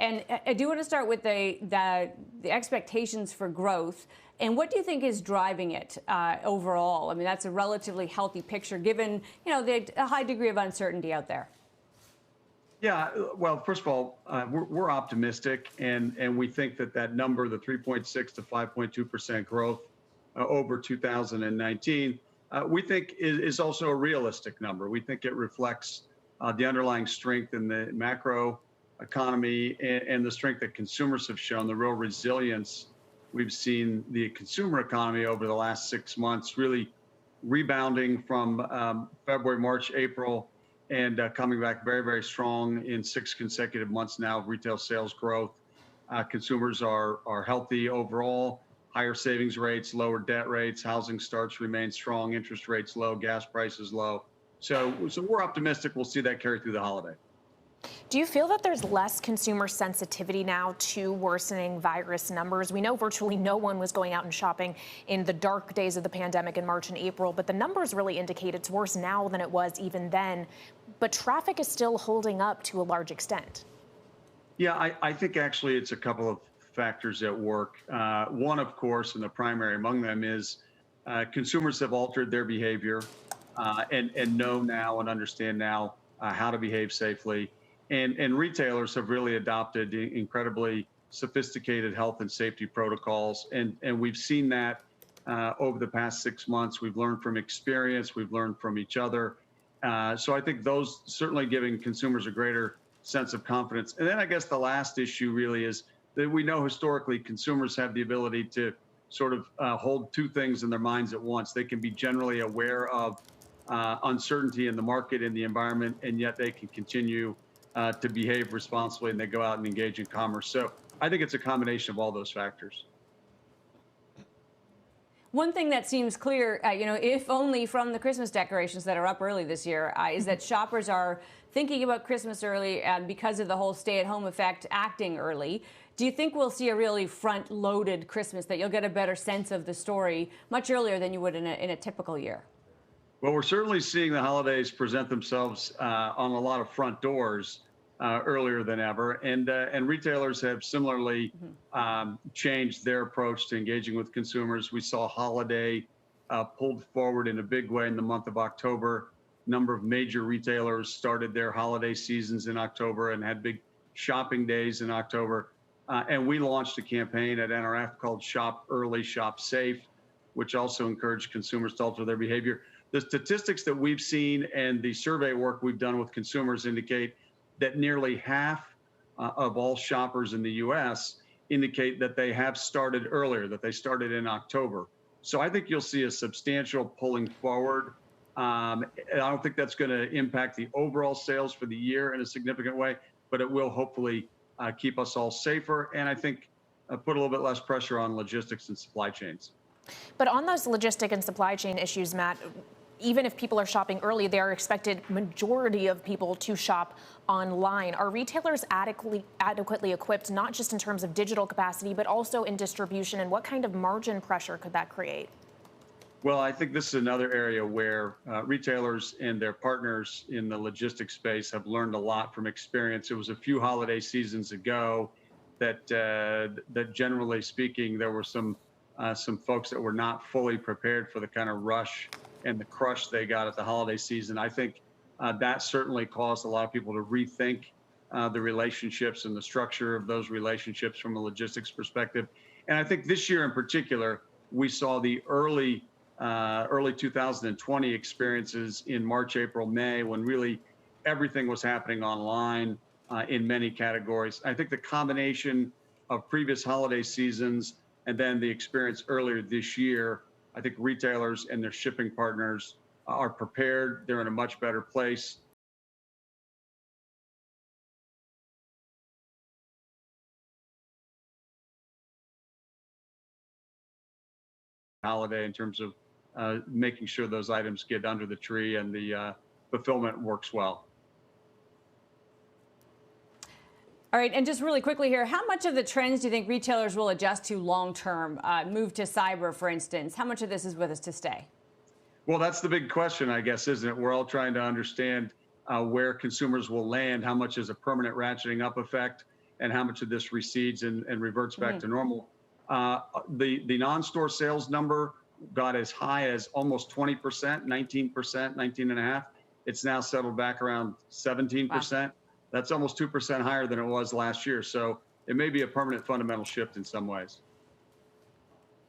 And I do want to start with the expectations for growth. And what do you think is driving it overall? I mean, that's a relatively healthy picture given, the high degree of uncertainty out there. Yeah, well, first of all, we're optimistic, and we think that number, the 3.6 to 5.2% growth over 2019, we think is also a realistic number. We think it reflects the underlying strength in the macro economy and the strength that consumers have shown, the real resilience we've seen the consumer economy over the last 6 months, really rebounding from February, March, April, and coming back very, very strong in 6 consecutive months now of retail sales growth. Consumers are healthy overall, higher savings rates, lower debt rates, housing starts remain strong, interest rates low, gas prices low. So we're optimistic we'll see that carry through the holiday. Do you feel that there's less consumer sensitivity now to worsening virus numbers? We know virtually no one was going out and shopping in the dark days of the pandemic in March and April, but the numbers really indicate it's worse now than it was even then. But traffic is still holding up to a large extent. Yeah, I think actually it's a couple of factors at work. One, of course, and the primary among them is consumers have altered their behavior and know now and understand now how to behave safely. And retailers have really adopted incredibly sophisticated health and safety protocols. And we've seen that over the past 6 months. We've learned from experience. We've learned from each other. So I think those certainly giving consumers a greater sense of confidence. And then I guess the last issue really is that we know historically consumers have the ability to sort of hold two things in their minds at once. They can be generally aware of uncertainty in the market, in the environment, and yet they can continue to behave responsibly, and they go out and engage in commerce. So I think it's a combination of all those factors. One thing that seems clear, if only from the Christmas decorations that are up early this year, is that shoppers are thinking about Christmas early because of the whole stay-at-home effect, acting early. Do you think we'll see a really front-loaded Christmas, that you'll get a better sense of the story much earlier than you would in a typical year? Well, we're certainly seeing the holidays present themselves on a lot of front doors earlier than ever, and retailers have similarly changed their approach to engaging with consumers. We saw holiday pulled forward in a big way in the month of October. A number of major retailers started their holiday seasons in October and had big shopping days in October. And we launched a campaign at NRF called Shop Early, Shop Safe, which also encouraged consumers to alter their behavior. The statistics that we've seen and the survey work we've done with consumers indicate that nearly half of all shoppers in the U.S. indicate that they have started earlier, that they started in October. So I think you'll see a substantial pulling forward. I don't think that's going to impact the overall sales for the year in a significant way, but it will hopefully keep us all safer, and I think put a little bit less pressure on logistics and supply chains. But on those logistic and supply chain issues, Matt, even if people are shopping early, they are expected majority of people to shop online. Are retailers adequately equipped, not just in terms of digital capacity, but also in distribution? And what kind of margin pressure could that create? Well, I think this is another area where retailers and their partners in the logistics space have learned a lot from experience. It was a few holiday seasons ago that generally speaking, there were some folks that were not fully prepared for the kind of rush and the crush they got at the holiday season. I think that certainly caused a lot of people to rethink the relationships and the structure of those relationships from a logistics perspective. And I think this year in particular, we saw the early 2020 experiences in March, April, May, when really everything was happening online in many categories. I think the combination of previous holiday seasons and then the experience earlier this year, I think retailers and their shipping partners are prepared. They're in a much better place. Holiday in terms of making sure those items get under the tree and the fulfillment works well. All right, and just really quickly here, how much of the trends do you think retailers will adjust to long term? Move to cyber, for instance. How much of this is with us to stay? Well, that's the big question, I guess, isn't it? We're all trying to understand where consumers will land, how much is a permanent ratcheting up effect, and how much of this recedes and reverts back to normal. The non-store sales number got as high as almost 20%, 19%, 19.5%. It's now settled back around 17%. Wow. That's almost 2% higher than it was last year. So it may be a permanent fundamental shift in some ways.